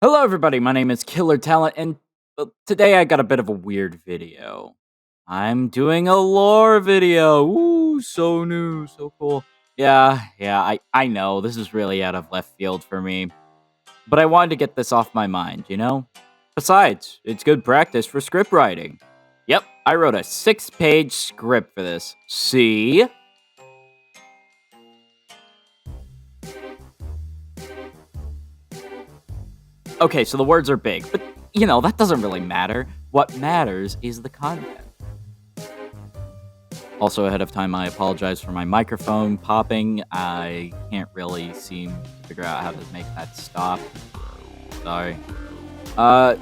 Hello, everybody. My name is Killer Talent, and today I got a bit of a weird video. I'm doing a lore video. Ooh, so new, so cool. I know this is really out of left field for me, but I wanted to get this off my mind, you know? Besides, it's good practice for script writing. Yep, I wrote a 6-page script for this. See? Okay, so the words are big, but that doesn't really matter. What matters is the content. Also, ahead of time, I apologize for my microphone popping. I can't really seem to figure out how to make that stop. Sorry.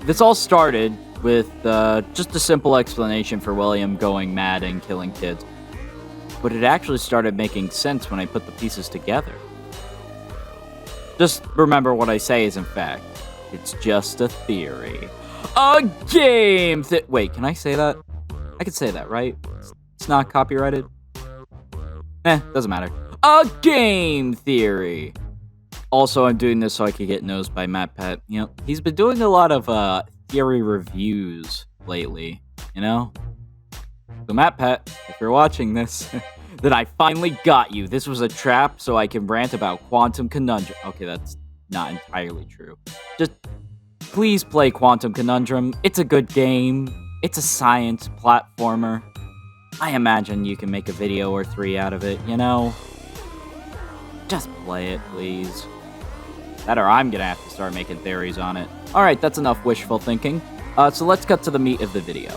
This all started with just a simple explanation for William going mad and killing kids. But it actually started making sense when I put the pieces together. Just remember what I say is in fact. It's just a theory. A game! Wait, can I say that? I can say that, right? It's not copyrighted. Doesn't matter. A game theory. Also, I'm doing this so I could get nosed by Matt Pett. He's been doing a lot of theory reviews lately, So Matt Pett, if you're watching this, then I finally got you. This was a trap so I can rant about Quantum Conundrum. Okay, that's not entirely true. Just please play Quantum Conundrum. It's a good game. It's a science platformer. I imagine you can make a video or 3 out of it, Just play it, please. That or I'm gonna have to start making theories on it. Alright, that's enough wishful thinking. So let's cut to the meat of the video.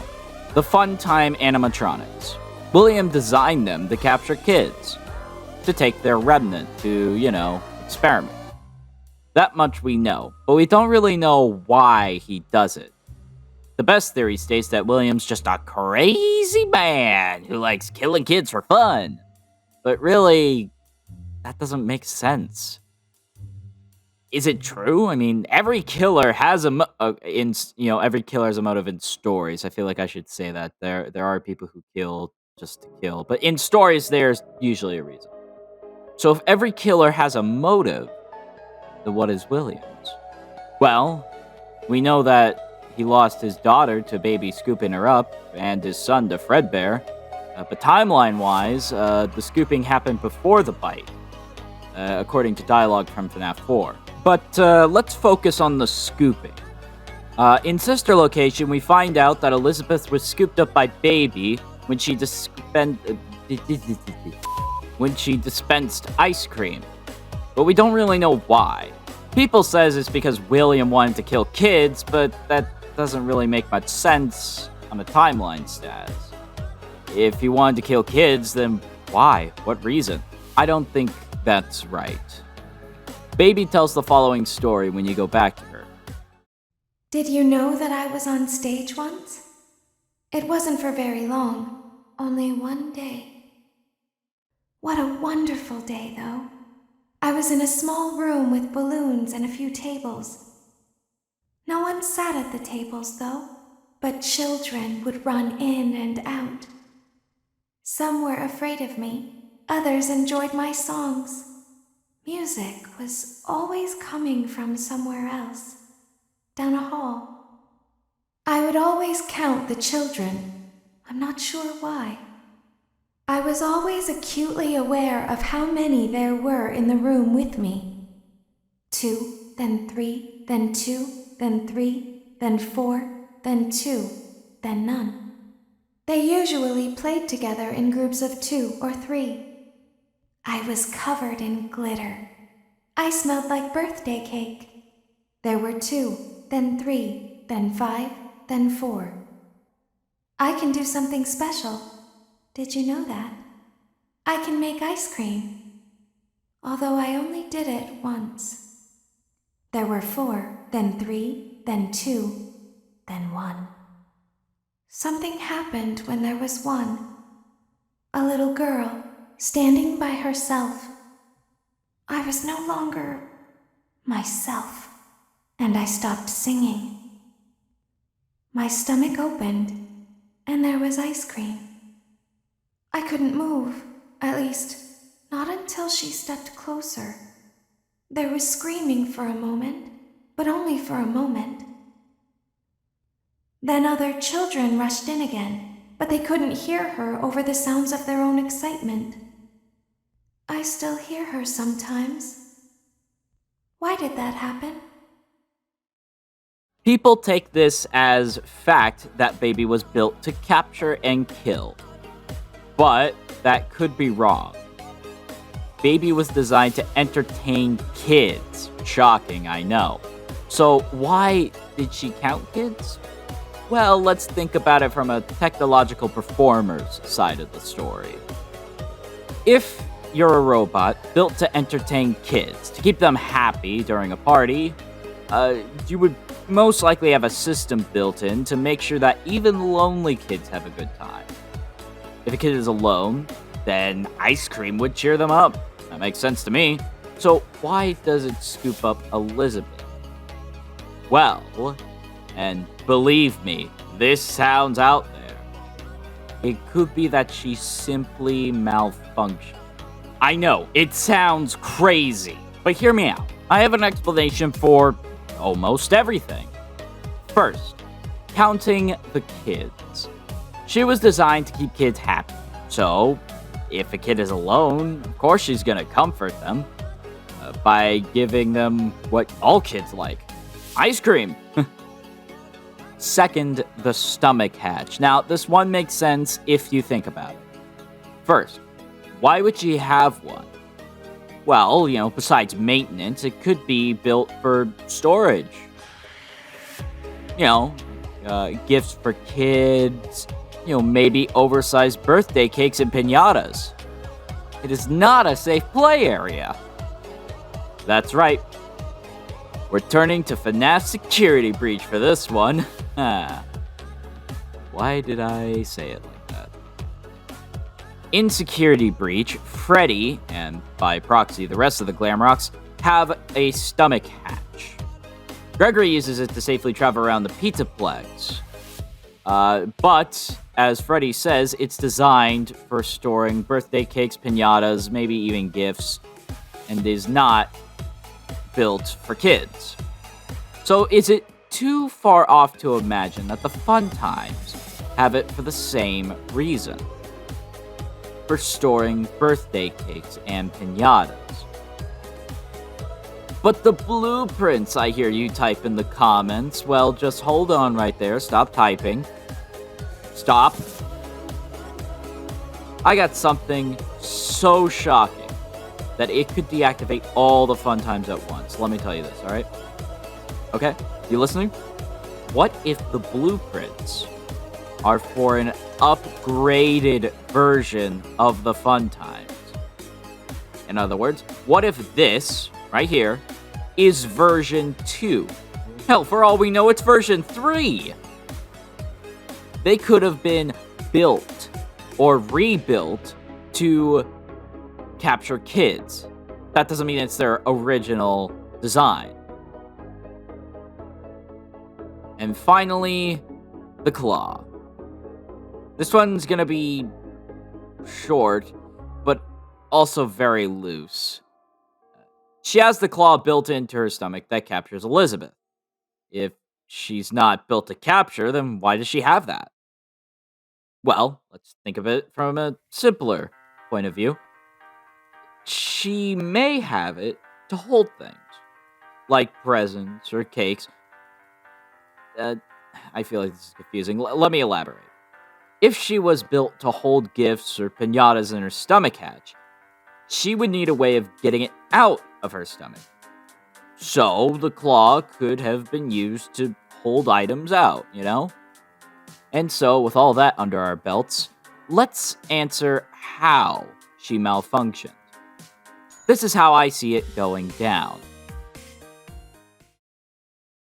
The Fun Time animatronics. William designed them to capture kids. To take their remnant to, experiment. That much we know, but we don't really know why he does it. The best theory states that William's just a crazy man who likes killing kids for fun. But really, that doesn't make sense. Is it true? I mean, every killer has every killer has a motive in stories. I feel like I should say that. There are people who kill just to kill, but in stories there's usually a reason. So if every killer has a motive, then what is William's? Well, we know that he lost his daughter to baby scooping her up, and his son to Fredbear. But timeline-wise, the scooping happened before the bite, according to dialogue from FNAF 4. But let's focus on the scooping. In Sister Location, we find out that Elizabeth was scooped up by Baby when she dispensed ice cream. But we don't really know why. People says it's because William wanted to kill kids, but that doesn't really make much sense on a timeline status. If he wanted to kill kids, then why? What reason? I don't think that's right. Baby tells the following story when you go back to her. Did you know that I was on stage once? It wasn't for very long, only one day. What a wonderful day, though. I was in a small room with balloons and a few tables. No one sat at the tables, though, but children would run in and out. Some were afraid of me, others enjoyed my songs. Music was always coming from somewhere else, down a hall. I would always count the children, I'm not sure why. I was always acutely aware of how many there were in the room with me. 2, then 3, then 2, then 3, then 4, then 2, then none. They usually played together in groups of 2 or 3. I was covered in glitter. I smelled like birthday cake. There were 2, then 3, then 5, then 4. I can do something special. Did you know that? I can make ice cream. Although I only did it once. There were 4, then 3, then 2, then 1. Something happened when there was 1. A little girl, standing by herself. I was no longer myself, and I stopped singing. My stomach opened, and there was ice cream. I couldn't move, at least, not until she stepped closer. There was screaming for a moment, but only for a moment. Then other children rushed in again, but they couldn't hear her over the sounds of their own excitement. I still hear her sometimes. Why did that happen? People take this as fact that baby was built to capture and kill. But that could be wrong. Baby was designed to entertain kids. Shocking, I know. So why did she count kids? Well, let's think about it from a technological performer's side of the story. If you're a robot built to entertain kids, to keep them happy during a party, you would most likely have a system built in to make sure that even lonely kids have a good time. If a kid is alone, then ice cream would cheer them up. That makes sense to me. So why does it scoop up Elizabeth? Well, and believe me, this sounds out there. It could be that she simply malfunctioned. I know, it sounds crazy, but hear me out. I have an explanation for almost everything. First, counting the kids. She was designed to keep kids happy. So, if a kid is alone, of course she's gonna comfort them by giving them what all kids like: ice cream. Second, the stomach hatch. Now, this one makes sense if you think about it. First, why would she have one? Well, besides maintenance, it could be built for storage. Gifts for kids, maybe oversized birthday cakes and piñatas. It is not a safe play area. That's right. We're turning to FNAF security breach for this one. Why did I say it like that? In security breach, Freddy, and by proxy the rest of the Glamrocks, have a stomach hatch. Gregory uses it to safely travel around the Pizzaplex. But, as Freddy says, it's designed for storing birthday cakes, piñatas, maybe even gifts, and is not built for kids. So is it too far off to imagine that the Fun Times have it for the same reason? For storing birthday cakes and piñatas. But the blueprints, I hear you type in the comments. Well, just hold on right there. Stop typing. Stop. I got something so shocking that it could deactivate all the Fun Times at once. Let me tell you this, alright? Okay? You listening? What if the blueprints are for an upgraded version of the Fun Times? In other words, what if this, right here, is version 2? Hell, for all we know, it's version 3! They could have been built or rebuilt to capture kids. That doesn't mean it's their original design. And finally, the claw. This one's gonna be short, but also very loose. She has the claw built into her stomach that captures Elizabeth. If she's not built to capture, then why does she have that? Well, let's think of it from a simpler point of view. She may have it to hold things, like presents or cakes. I feel like this is confusing. Let me elaborate. If she was built to hold gifts or piñatas in her stomach hatch, she would need a way of getting it out of her stomach. So the claw could have been used to hold items out, And so, with all that under our belts, let's answer how she malfunctioned. This is how I see it going down.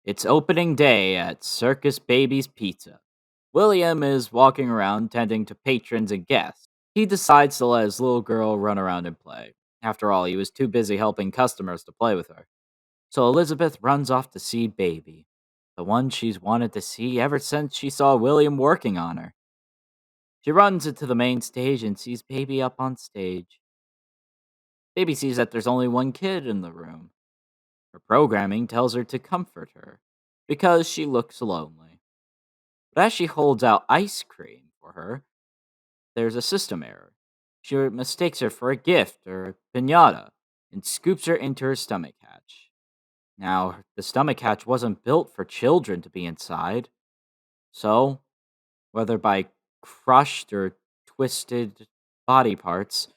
It's opening day at Circus Baby's Pizza. William is walking around tending to patrons and guests. He decides to let his little girl run around and play. After all, he was too busy helping customers to play with her. So Elizabeth runs off to see Baby, the one she's wanted to see ever since she saw William working on her. She runs into the main stage and sees Baby up on stage. Baby sees that there's only one kid in the room. Her programming tells her to comfort her because she looks lonely. But as she holds out ice cream for her, there's a system error. She mistakes her for a gift or a pinata and scoops her into her stomach hatch. Now, the stomach hatch wasn't built for children to be inside, so, whether by crushed or twisted body parts,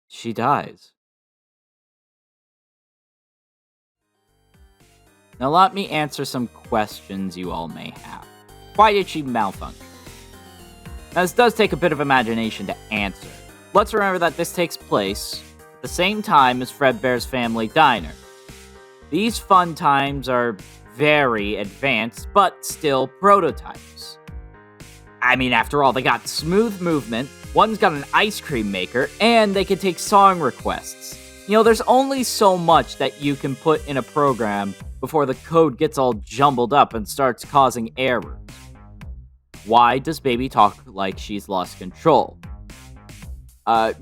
she dies. Now, let me answer some questions you all may have. Why did she malfunction? Now, this does take a bit of imagination to answer. Let's remember that this takes place at the same time as Fredbear's Family Diner. These fun times are very advanced, but still prototypes. I mean, after all, they got smooth movement, one's got an ice cream maker, and they can take song requests. You know, there's only so much that you can put in a program before the code gets all jumbled up and starts causing errors. Why does Baby talk like she's lost control?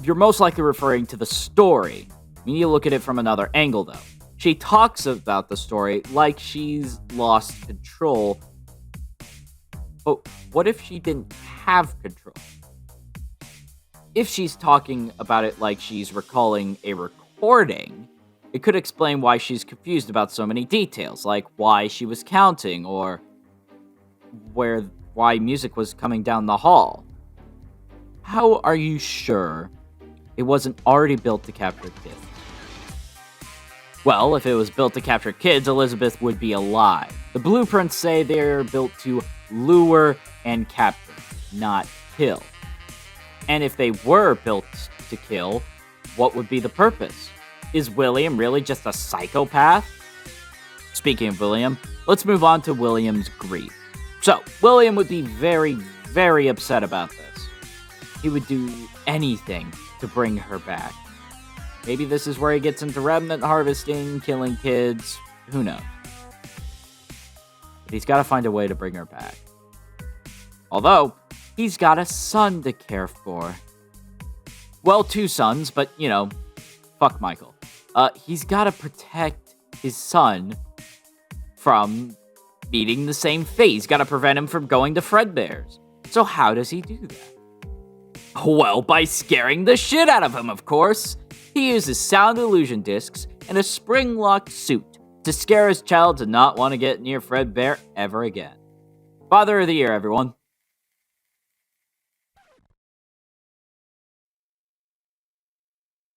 You're most likely referring to the story. You need to look at it from another angle, though. She talks about the story like she's lost control. But what if she didn't have control? If she's talking about it like she's recalling a recording, it could explain why she's confused about so many details, like why she was counting or why music was coming down the hall. How are you sure it wasn't already built to capture kids? Well, if it was built to capture kids, Elizabeth would be alive. The blueprints say they're built to lure and capture, not kill. And if they were built to kill, what would be the purpose? Is William really just a psychopath? Speaking of William, let's move on to William's grief. So, William would be very, very upset about this. He would do anything to bring her back. Maybe this is where he gets into remnant harvesting, killing kids, who knows. But he's got to find a way to bring her back. Although, he's got a son to care for. Well, 2 sons, but, fuck Michael. He's got to protect his son from meeting the same fate. He's got to prevent him from going to Fredbear's. So how does he do that? Well, by scaring the shit out of him, of course. He uses sound illusion discs and a spring-locked suit to scare his child to not want to get near Fredbear ever again. Father of the Year, everyone.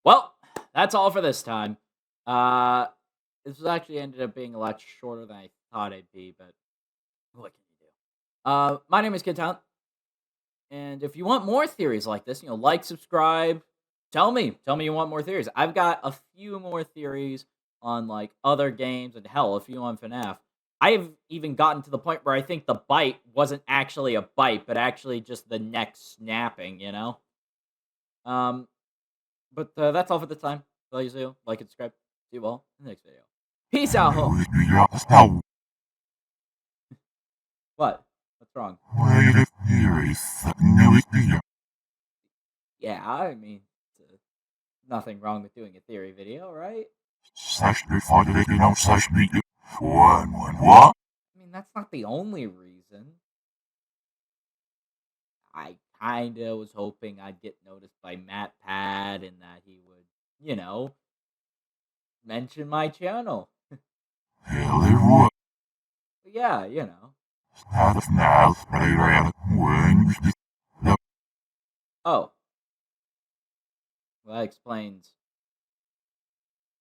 Well, that's all for this time. This was actually ended up being a lot shorter than I thought it'd be, but what can you do? My name is Kid Talent, and if you want more theories like this, like, subscribe, tell me you want more theories. I've got a few more theories on, like, other games, and hell, a few on FNAF. I have even gotten to the point where I think the bite wasn't actually a bite, but actually just the neck snapping, But that's all for this time. Like and subscribe. See you all in the next video. Peace out, ho. What? What's wrong? Yeah, I mean, nothing wrong with doing a theory video, right? I mean, that's not the only reason. I kinda was hoping I'd get noticed by MatPat and that he would, mention my channel. Yeah, Oh, well, that explains,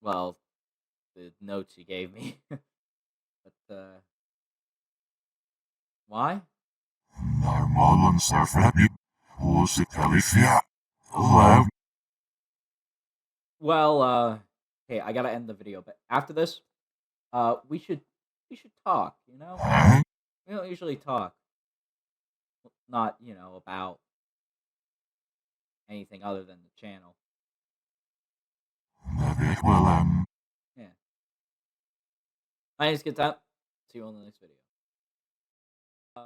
well, the notes you gave me. But, why? Well, hey, I gotta end the video, but after this, we should talk, We don't usually talk. Not, about anything other than the channel. Yeah. My name's Good Time. See you on the next video.